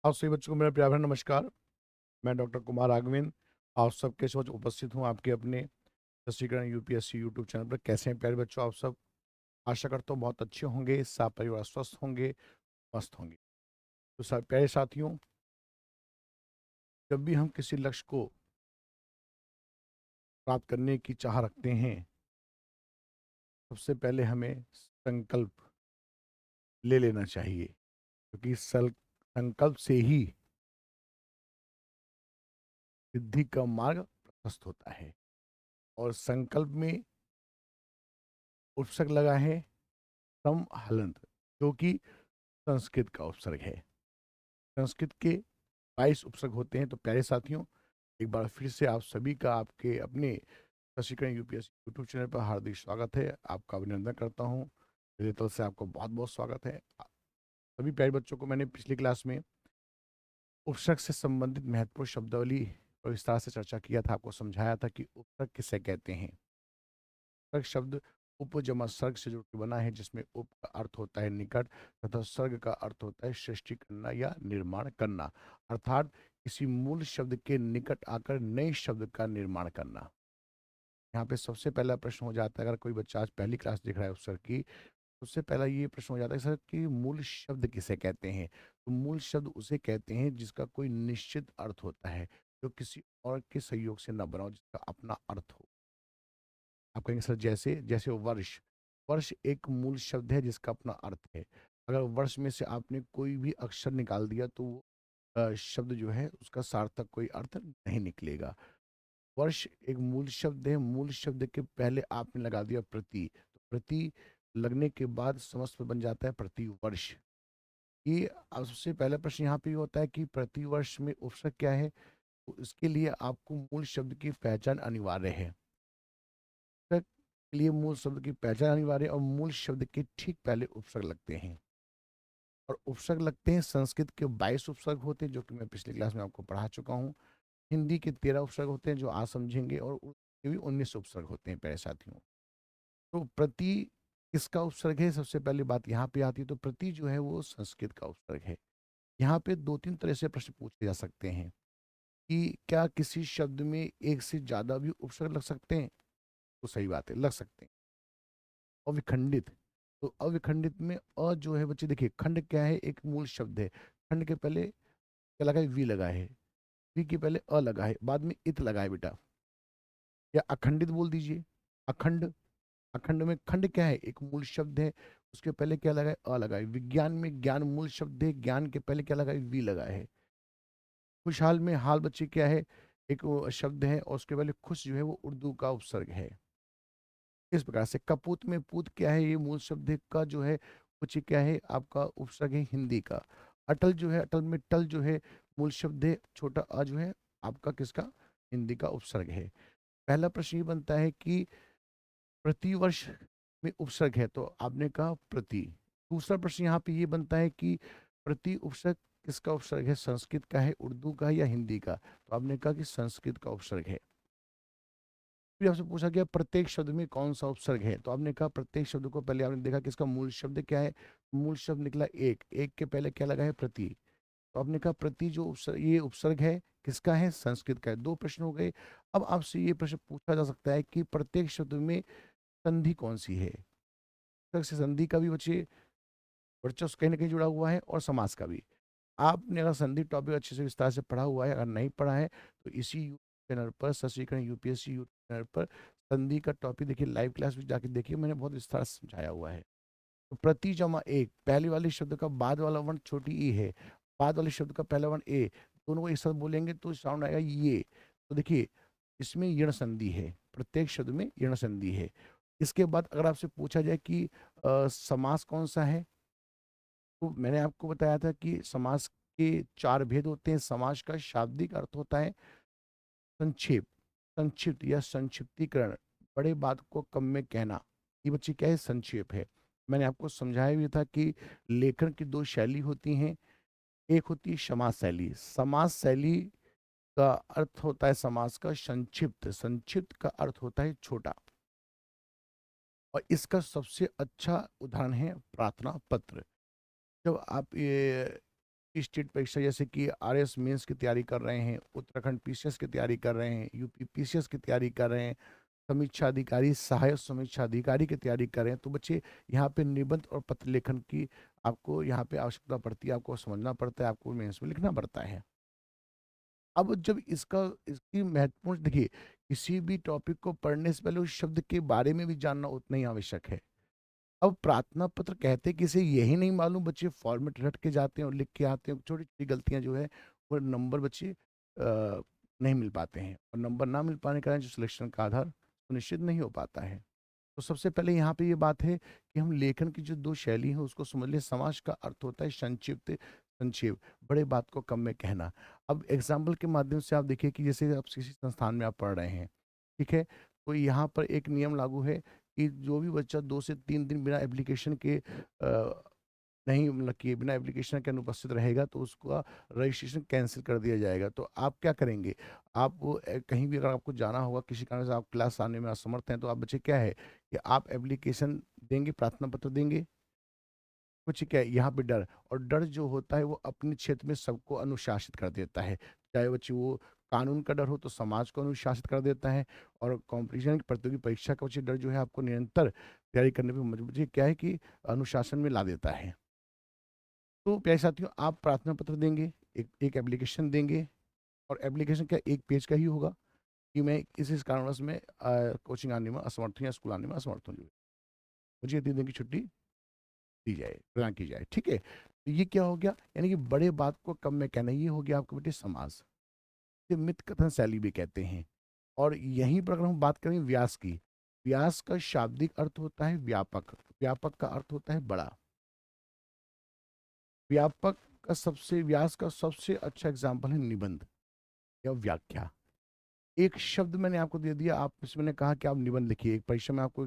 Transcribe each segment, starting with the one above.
आप सभी बच्चों को मेरा प्यार भरा नमस्कार। मैं डॉक्टर कुमार राघवेंद्र आप सबके समक्ष उपस्थित हूँ आपके अपने सशीकरण यूपीएससी यूट्यूब चैनल पर। कैसे हैं प्यारे बच्चों आप सब? आशा करता हूँ बहुत अच्छे होंगे, सब परिवार स्वस्थ होंगे, मस्त होंगे। तो सब प्यारे साथियों, जब भी हम किसी लक्ष्य को प्राप्त करने की चाह रखते हैं, सबसे पहले हमें संकल्प ले लेना चाहिए, क्योंकि संकल्प से ही सिद्धि का मार्ग प्रशस्त होता है। और संकल्प में उपसर्ग लगा है सम हलंत, जो कि संस्कृत का उपसर्ग है। संस्कृत के 22 उपसर्ग होते हैं। तो प्यारे साथियों, एक बार फिर से आप सभी का आपके अपने प्रशिक्षण यूपीएससी यूट्यूब चैनल पर हार्दिक स्वागत है। आपका अभिनंदन करता हूँ, मेरे तरफ से आपको बहुत बहुत स्वागत है। सभी प्यारे बच्चों को मैंने पिछली क्लास में उपसर्ग से संबंधित महत्वपूर्ण शब्दावली पर विस्तार से चर्चा किया था। आपको समझाया था कि उपसर्ग किसे कहते हैं। उपसर्ग शब्द उप जमा सर्ग से जुड़ के बना है, जिसमें उप का अर्थ होता है निकट तथा सर्ग का अर्थ होता है सृष्टि करना या निर्माण करना, अर्थात किसी मूल शब्द के निकट आकर नए शब्द का निर्माण करना। यहाँ पे सबसे पहला प्रश्न हो जाता है, अगर कोई बच्चा आज पहली क्लास देख रहा है उपसर्ग की, उससे पहला ये प्रश्न हो जाता है सर कि मूल शब्द किसे कहते हैं। तो मूल शब्द उसे कहते हैं जिसका कोई निश्चित अर्थ होता है, जो किसी और के सहयोग से न बना हो, जिसका अपना अर्थ हो। आप कहेंगे सर जैसे जैसे वर्ष, वर्ष एक मूल शब्द है जिसका अपना अर्थ है। अगर वर्ष में से आपने कोई भी अक्षर निकाल दिया तो वो शब्द जो है उसका सार्थक कोई अर्थ नहीं निकलेगा। वर्ष एक मूल शब्द है, मूल शब्द के पहले आपने लगा दिया प्रति, तो प्रति लगने के बाद समस्त बन जाता है प्रति वर्ष। ये सबसे पहला प्रश्न यहाँ पे ये होता है कि प्रति वर्ष में उपसर्ग क्या है। तो इसके लिए आपको मूल शब्द की पहचान अनिवार्य है। उपसर्ग के लिए मूल शब्द की पहचान अनिवार्य है और मूल शब्द के ठीक पहले उपसर्ग लगते हैं। और उपसर्ग लगते हैं, संस्कृत के 22 उपसर्ग होते हैं, जो कि मैं पिछली क्लास में आपको पढ़ा चुका हूँ। हिंदी के 13 उपसर्ग होते हैं जो आज समझेंगे, और उर्दू के भी 19 उपसर्ग होते हैं प्यारे साथियों। तो प्रति किसका उपसर्ग है, सबसे पहली बात यहाँ पे आती है। तो प्रति जो है वो संस्कृत का उपसर्ग है। यहाँ पे दो तीन तरह से प्रश्न पूछे जा सकते हैं कि क्या किसी शब्द में एक से ज्यादा भी उपसर्ग लग सकते हैं। तो सही बात है, लग सकते हैं। अविखंडित, तो अविखंडित में अ जो है बच्चे देखिए, खंड क्या है, एक मूल शब्द है। खंड के पहले क्या लगा है, वी लगा है। वी के पहले अ लगा है, बाद में इत लगा है बेटा। या अखंडित बोल दीजिए, अखंड। अखंड में खंड क्या है, एक मूल शब्द है, उसके पहले क्या लगा है, अ लगा है। विज्ञान में ज्ञान मूल शब्द है, ज्ञान के पहले क्या लगा है, वी लगा है। खुशहाल में हाल बच्चे क्या है, एक वो शब्द है और उसके पहले खुश जो है वो उर्दू का उपसर्ग है। इस प्रकार से कपूत में पूत क्या है, ये मूल शब्द है, का जो है कुछ क्या है आपका उपसर्ग है हिंदी का। अटल जो है, अटल में टल जो है मूल शब्द है, छोटा अ जो है आपका किसका, हिंदी का उपसर्ग है। पहला प्रश्न ये बनता है कि प्रतिवर्ष में उपसर्ग है, तो आपने कहा प्रति। दूसरा प्रश्न यहाँ पे ये बनता है कि प्रति उपसर्ग किसका उपसर्ग है, संस्कृत का है, उर्दू का है या हिंदी का। तो आपने कहा कि संस्कृत का उपसर्ग है। फिर आपसे पूछा गया प्रत्येक शब्द में कौन सा उपसर्ग है, तो आपने कहा प्रत्येक शब्द को पहले आपने देखा कि इसका मूल शब्द क्या है। मूल शब्द निकला एक, एक के पहले क्या लगा है, प्रति। तो आपने कहा प्रति जो उपसर्ग, ये उपसर्ग है किसका है, संस्कृत का है। दो प्रश्न हो गए। अब आपसे ये प्रश्न पूछा जा सकता है कि प्रत्येक शब्द में संधि कौन सी है। उपसर्ग से संधि का भी बच्चे वर्चस्व कहीं ना कहीं जुड़ा हुआ है, और समास का भी। आपने अगर संधि टॉपिक अच्छे से विस्तार से पढ़ा हुआ है, अगर नहीं पढ़ा है तो इसी यूट्यूब चैनल पर, सशीकरण यूपीएससी यूट्यूब चैनल पर संधि का टॉपिक देखिए, लाइव क्लास भी जाके देखिए, मैंने बहुत विस्तार से समझाया हुआ है। तो प्रति जमा एक, पहले वाले शब्द का बाद वाला वर्ण छोटी ई है, बाद वाले शब्द का पहला वर्ण ए, दोनों को एक साथ बोलेंगे तो साउंड आएगा ये। तो देखिए, इसमें यण संधि है, प्रत्येक शब्द में यण संधि है। इसके बाद अगर आपसे पूछा जाए कि समास कौन सा है, तो मैंने आपको बताया था कि समास के चार भेद होते हैं। समास का शाब्दिक अर्थ होता है संक्षेप, संक्षिप्त या संक्षिप्तीकरण, बड़े बात को कम में कहना। ये बच्चे क्या है, संक्षेप है। मैंने आपको समझाया भी था कि लेखन की दो शैली होती हैं। एक होती है समास शैली। समास शैली का अर्थ होता है समास का संक्षिप्त, संक्षिप्त का अर्थ होता है छोटा। और इसका सबसे अच्छा उदाहरण है प्रार्थना पत्र। जब आप ये स्टेट परीक्षा जैसे कि आरएस मेंस की तैयारी कर रहे हैं, उत्तराखंड पीसीएस की तैयारी कर रहे हैं, यूपी पीसीएस की तैयारी कर रहे हैं, समीक्षा अधिकारी, सहायक समीक्षा अधिकारी की तैयारी कर रहे हैं, तो बच्चे यहाँ पे निबंध और पत्र लेखन की आपको यहाँ पे आवश्यकता पड़ती है, आपको समझना पड़ता है, आपको मेंस में लिखना पड़ता है। अब जब इसकी महत्वपूर्ण देखिए, किसी भी टॉपिक को पढ़ने से पहले उस शब्द के बारे में भी जानना उतना ही आवश्यक है। अब प्रार्थना पत्र कहते किसे यही नहीं मालूम, बच्चे फॉर्मेट रट के जाते हैं और लिख के आते हैं, छोटी छोटी गलतियां जो है वो नंबर बच्चे नहीं मिल पाते हैं, और नंबर ना मिल पाने के कारण जो सिलेक्शन का आधार सुनिश्चित नहीं हो पाता है। तो सबसे पहले यहाँ पे ये बात है कि हम लेखन की जो दो शैली है उसको समझ ले। समाज का अर्थ होता है संक्षिप्त, संक्षेप, बड़े बात को कम में कहना। अब एग्जाम्पल के माध्यम से आप देखिए कि जैसे आप किसी संस्थान में आप पढ़ रहे हैं, ठीक है, तो यहाँ पर एक नियम लागू है कि जो भी बच्चा 2 से 3 दिन बिना एप्लीकेशन के नहीं मतलब कि बिना एप्लीकेशन के अनुपस्थित रहेगा तो उसका रजिस्ट्रेशन कैंसिल कर दिया जाएगा। तो आप क्या करेंगे? आप वो, कहीं भी अगर आपको जाना होगा, किसी कारण से आप क्लास आने में असमर्थ हैं, तो आप बच्चे क्या है कि आप एप्लीकेशन देंगे, प्रार्थना पत्र देंगे। कुछ क्या है यहाँ पे डर, और डर जो होता है वो अपने क्षेत्र में सबको अनुशासित कर देता है। चाहे बच्चे वो कानून का डर हो तो समाज को अनुशासित कर देता है, और कॉम्पिटिशन प्रतियोगी परीक्षा का बच्चे डर जो है आपको निरंतर तैयारी करने पर मजबूर क्या है कि अनुशासन में ला देता है। तो प्यारे साथियों, आप प्रार्थना पत्र देंगे, एक एक एप्लीकेशन देंगे, और एप्लीकेशन क्या एक पेज का ही होगा कि मैं इस कारणवश में कोचिंग आने में असमर्थ हूँ या स्कूल आने में असमर्थ हूँ, मुझे 3 दिन की छुट्टी दी जाए, प्रदान की जाए, ठीक है। तो ये क्या हो गया, यानी कि बड़े बात को कम में कहना, ये हो गया आपके बेटे समास, ये मित कथन शैली भी कहते हैं। और यहीं पर अगर हम बात करें व्यास की, व्यास का शाब्दिक अर्थ होता है व्यापक, व्यापक का अर्थ होता है बड़ा। व्यापक का सबसे, व्यास का सबसे अच्छा एग्जाम्पल है निबंध या व्याख्या। एक शब्द मैंने आपको दे दिया, आप इसमें मैंने कहा कि आप निबंध लिखिए, एक परीक्षा में आपको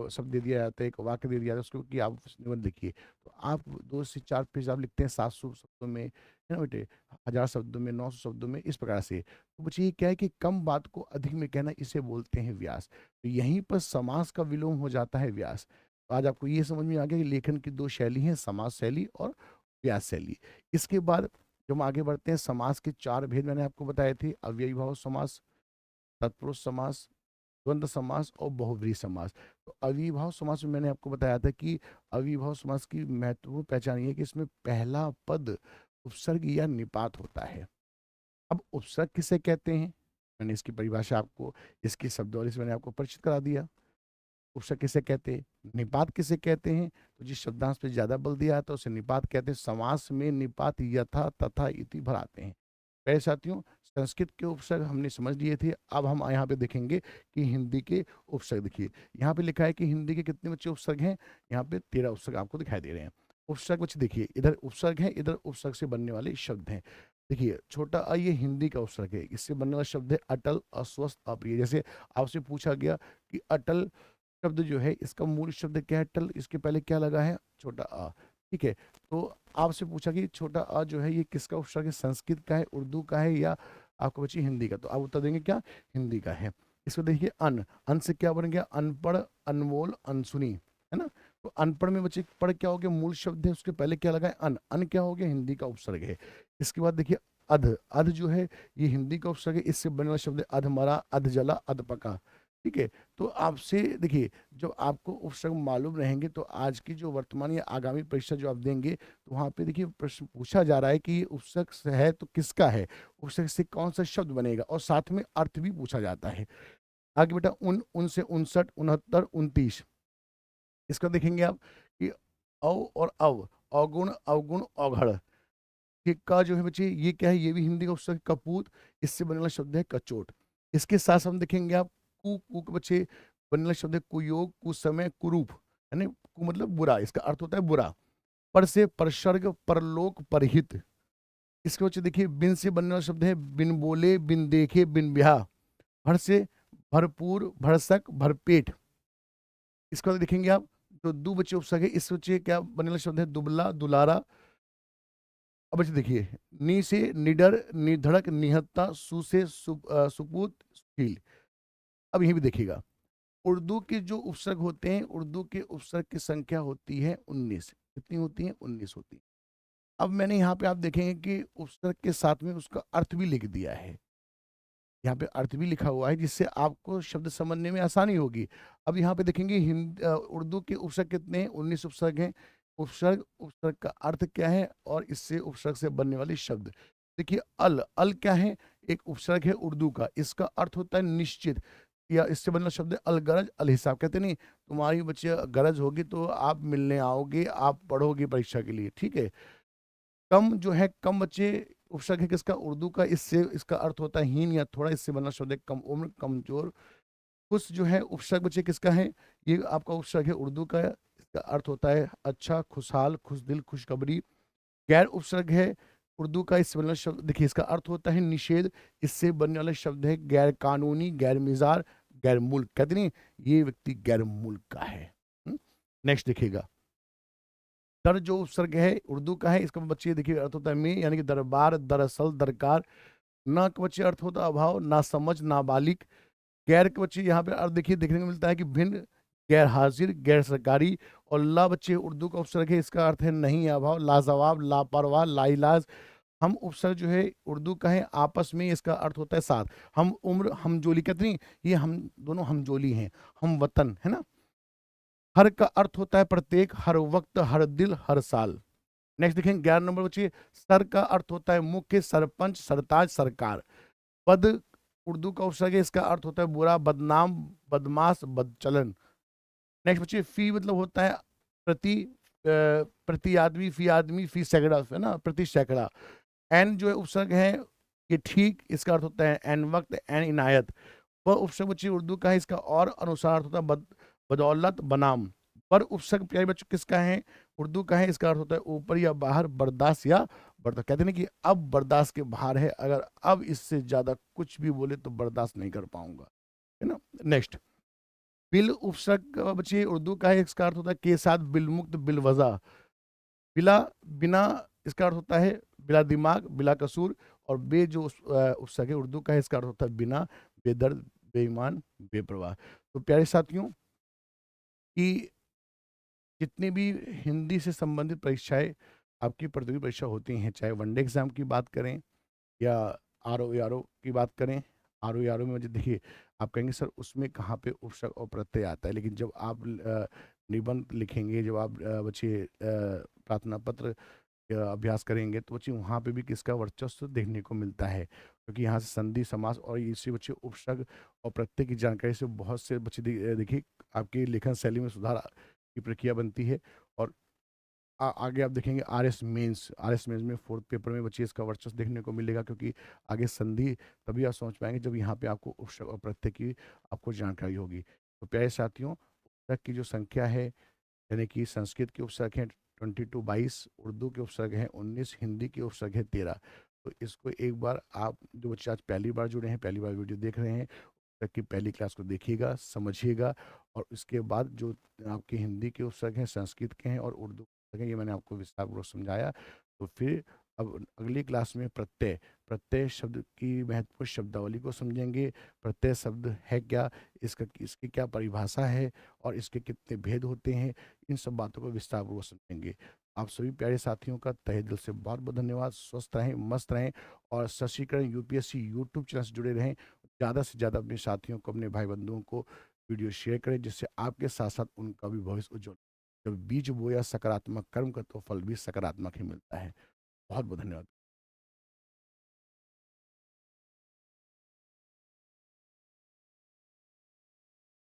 शब्द दे दिया जाता है, एक वाक्य दे दिया जाता है, उसको कि आप निबंध लिखिए। तो आप 2 से 4 पेज आप लिखते हैं, 700 शब्दों में, है ना बेटे, 1000 शब्दों में, 900 शब्दों में, इस प्रकार से। तो बच्चे ये क्या है कि कम बात को अधिक में कहना, इसे बोलते हैं व्यास। तो यहीं पर समास का विलोम हो जाता है व्यास। तो आज आपको ये समझ में आ गया कि लेखन की दो शैली हैं, समास शैली और व्यास शैली। इसके बाद जब हम आगे बढ़ते हैं, समास के 4 भेद मैंने आपको बताए थे, अव्ययी भाव समास, तत्पुरुष समास, द्वंद्व समास और बहुव्रीहि समास। तो अविभाव समास में मैंने आपको बताया था कि अविभाव समास की महत्वपूर्ण पहचान ये है कि इसमें पहला पद उपसर्ग या निपात होता है। अब उपसर्ग किसे कहते हैं, मैंने इसकी परिभाषा आपको, इसकी शब्दावली से मैंने आपको परिचित करा दिया। उपसर्ग किसे कहते हैं, निपात किसे कहते हैं, तो जिस शब्दांश पे ज्यादा बल दिया है तो उसे निपात कहते हैं। समास में निपात यथा तथा इति भर आते हैं। पहले साथियों, संस्कृत के उपसर्ग हमने समझ लिए थे, अब हम यहाँ पे देखेंगे कि हिंदी के उपसर्ग। देखिए यहाँ पे लिखा है कि हिंदी के कितने बच्चे उपसर्ग हैं, यहाँ पे 13 उपसर्ग आपको दिखाई दे रहे हैं। उपसर्ग बच्चे देखिए, इधर उपसर्ग है, इधर उपसर्ग से बनने वाले शब्द हैं। देखिए छोटा अ ये हिंदी का उपसर्ग है, इससे बनने वाला शब्द है अटल, अस्वस्थ, अप्रिय। जैसे आपसे पूछा गया कि अटल शब्द जो है इसका मूल शब्द क्या है, टल, इसके पहले क्या लगा है, छोटा अ, ठीक है। तो आपसे पूछा कि छोटा अ जो है ये किसका उपसर्ग है, संस्कृत का है, उर्दू का है, या आपको बची हिंदी का, तो आप उत्तर देंगे क्या, हिंदी का है। इसको देखिए अन, अन से क्या बन गया, अनपढ़, अनमोल, अनसुनी, है ना। तो अनपढ़ में बच्चे पढ़ क्या हो गया, मूल शब्द है, उसके पहले क्या लगा है, अन, अन क्या हो गया, हिंदी का उपसर्ग है। इसके बाद देखिए अध, अध जो है ये हिंदी का उपसर्ग है, इससे बनने वाला शब्द है अधमरा, अधजला, अधपका, ठीक है। तो आपसे देखिए, जब आपको उपसर्ग मालूम रहेंगे तो आज की जो वर्तमान या आगामी परीक्षा जो आप देंगे, तो वहाँ पे देखिए प्रश्न पूछा जा रहा है कि ये उपसर्ग है तो किसका है, उपसर्ग से कौन सा शब्द बनेगा, और साथ में अर्थ भी पूछा जाता है। आगे बेटा उन, उनसे 59, 69, 29, इसका देखेंगे आप कि औ और अव, अवगुण, अवगुण, अवघड़, ये का जो है बच्चे ये क्या है, ये भी हिंदी का उपसर्ग कपूत, इससे बनने वाला शब्द है कचोट। इसके साथ साथ हम देखेंगे आप कु, कु के बच्चे बनने वाला शब्द है कुयोग, कुसमय, कुरूप, यानी कु मतलब बुरा, इसका अर्थ होता है बुरा। पर से परसर्ग, परलोक, परहित। इसके बच्चे देखिए बिन से बनने वाला शब्द है बिन बोले, बिन देखे, बिन ब्याह। भर से भरपूर, भरसक, भरपेट। इसके बाद देखेंगे आप जो दो बच्चे उपसर्ग है, इस बच्चे क्या बनने वाला शब्द है दुबला, दुलारा। अब बच्चे देखिए, नी से निडर, निधड़क, निहत्ता, सु से सुपूत, सुशील। अब यही भी देखिएगा, उर्दू के जो उपसर्ग होते हैं, उर्दू के उपसर्ग की संख्या होती है 19। कितनी होती है, 19 होती है। अब मैंने यहाँ पे आप देखेंगे कि उपसर्ग के साथ में उसका अर्थ भी लिख दिया है। यहाँ पे अर्थ भी लिखा हुआ है जिससे आपको शब्द समझने में आसानी होगी। अब यहाँ पे देखेंगे उर्दू के उपसर्ग कितने हैं? 19 उपसर्ग हैं। उपसर्ग का अर्थ क्या है और इससे उपसर्ग से बनने वाले शब्द। देखिए अल क्या है? एक उपसर्ग है उर्दू का। इसका अर्थ होता है निश्चित, या इससे बनना शब्द है अलगरज अलहिसाब। कहते नहीं तुम्हारी बच्चे गरज होगी तो आप मिलने आओगे, आप पढ़ोगे परीक्षा के लिए, ठीक है? कम जो है कम बच्चे उपसर्ग है किसका? उर्दू का। इससे इसका अर्थ होता है हीन या थोड़ा, इससे बना शब्द है कम उम्र, कमजोर। कुछ जो है उपसर्ग बच्चे किसका है? ये आपका उपसर्ग है उर्दू का। इसका अर्थ होता है अच्छा, खुशहाल, खुश दिल, खुशखबरी। गैर उपसर्ग है उर्दू का। इससे बनने शब्द देखिए, इसका अर्थ होता है निषेध। इससे बनने वाला शब्द है गैर कानूनी, गैर मिजाज, गैर मुल्क। कहते नहीं ये व्यक्ति गैर मुल्क का है। नेक्स्ट देखिएगा, दर जो उपसर्ग है उर्दू का है, इसका बच्चे देखिए अर्थ होता है में, यानी कि दरबार, दरअसल, दरकार। ना के बच्चे अर्थ होता है अभाव, ना समझ, नाबालिग। गैर के बच्चे यहाँ पे अर्थ देखिए देखने को मिलता है कि भिन्न, गैर हाजिर, गैर सरकारी। और ला बच्चे उर्दू का उपसर्ग है, इसका अर्थ है नहीं, अभाव, लाजवाब, लापरवाह, लाइलाज। हम उपसर्ग जो है उर्दू का है आपस में, इसका अर्थ होता है साथ। हम उम्र, हमजोली। कहते नहीं ये हम दोनों हमजोली हैं। हम वतन है ना। हर का अर्थ होता है प्रत्येक, हर वक्त, हर दिल, हर साल। नेक्स्ट देखें 11 नंबर बच्चे, सर का अर्थ होता है मुख्य, सरपंच, सरताज, सरकार। बद उर्दू का उपसर्ग है, इसका अर्थ होता है बुरा, बदनाम, बदमाश, बदचलन। नेक्स्ट बच्चे, फी मतलब होता है प्रति, प्रति आदमी, फी आदमी, फी सैकड़ा, है ना, प्रति सैकड़ा। एन जो है उपसर्ग है, ये ठीक, इसका अर्थ होता है एन वक्त, एन इनायत। वह उपसर्ग बच्चे उर्दू का है, इसका और अनुसार अर्थ होता है बदौलत, बनाम। पर उपसर्ग प्यारे बच्चों किसका है? उर्दू का है, इसका अर्थ होता है ऊपर या बाहर, बर्दाश्त या बर्दाश्त। कहते हैं कि अब बर्दाश्त के बाहर है, अगर अब इससे ज्यादा कुछ भी बोले तो बर्दाश्त नहीं कर पाऊंगा, है ना। नेक्स्ट, बिल उपसर्ग बच्चे उर्दू का है, इसका अर्थ होता है के साथ, बिल मुक्त, बिल वजह। बिला, बिना, इसका अर्थ होता है बिला दिमाग, बिला कसूर। और बे जो उपसर्ग है उर्दू का है, इसका अर्थ होता है बिना, बेदर्द, बेईमान, बेपरवाह। तो प्यारे साथियों, कि जितनी भी हिंदी से संबंधित परीक्षाएं आपकी प्रतियोगी परीक्षा होती हैं, चाहे वनडे एग्जाम की बात करें या आर ओ की बात करें। आर ओ में मुझे देखिए, आप कहेंगे सर उसमें कहाँ पे उपसर्ग और प्रत्यय आता है, लेकिन जब आप निबंध लिखेंगे, जब आप बच्चे प्रार्थना पत्र अभ्यास करेंगे, तो बच्चे वहाँ पे भी किसका वर्चस्व देखने को मिलता है, क्योंकि यहाँ से संधि, समास और इसी बच्चे उपसर्ग और प्रत्यय की जानकारी से बहुत से बच्चे देखिए आपकी लेखन शैली में सुधार की प्रक्रिया बनती है। और आगे आप देखेंगे आर एस मेंस में फोर्थ पेपर में बच्चे इसका वर्चस्व देखने को मिलेगा, क्योंकि आगे संधि तभी आप समझ पाएंगे जब यहाँ पे आपको उपसर्ग और प्रत्यय की आपको जानकारी होगी। तो प्यारे साथियों, उपसर्ग की जो संख्या है, यानी कि संस्कृत के उपसर्ग हैं 22, उर्दू के उपसर्ग हैं 19, हिंदी के उपसर्ग हैं 13। तो इसको एक बार आप जो बच्चे आज पहली बार जुड़े हैं, पहली बार वीडियो देख रहे हैं, तक की पहली क्लास को देखिएगा, समझिएगा। और उसके बाद जो आपके हिंदी के उपसर्ग हैं, संस्कृत के हैं और उर्दू के उपसर्ग हैं, ये मैंने आपको विस्तारपूर्वक समझाया। तो फिर अब अगली क्लास में प्रत्यय, प्रत्यय शब्द की महत्वपूर्ण शब्दावली को समझेंगे। प्रत्यय शब्द है क्या, इसकी क्या परिभाषा है और इसके कितने भेद होते हैं, इन सब बातों को विस्तारपूर्वक समझेंगे। आप सभी प्यारे साथियों का तहे दिल से बहुत बहुत धन्यवाद। स्वस्थ रहें, मस्त रहें और शशिकरण यूपीएससी यूट्यूब चैनल से जुड़े रहें। ज़्यादा से ज़्यादा अपने साथियों को, अपने भाई बंधुओं को वीडियो शेयर करें, जिससे आपके साथ साथ उनका भी भविष्य उज्जवल। जब बीज बोया सकारात्मक कर्म का, तो फल भी सकारात्मक ही मिलता है। बहुत बहुत धन्यवाद।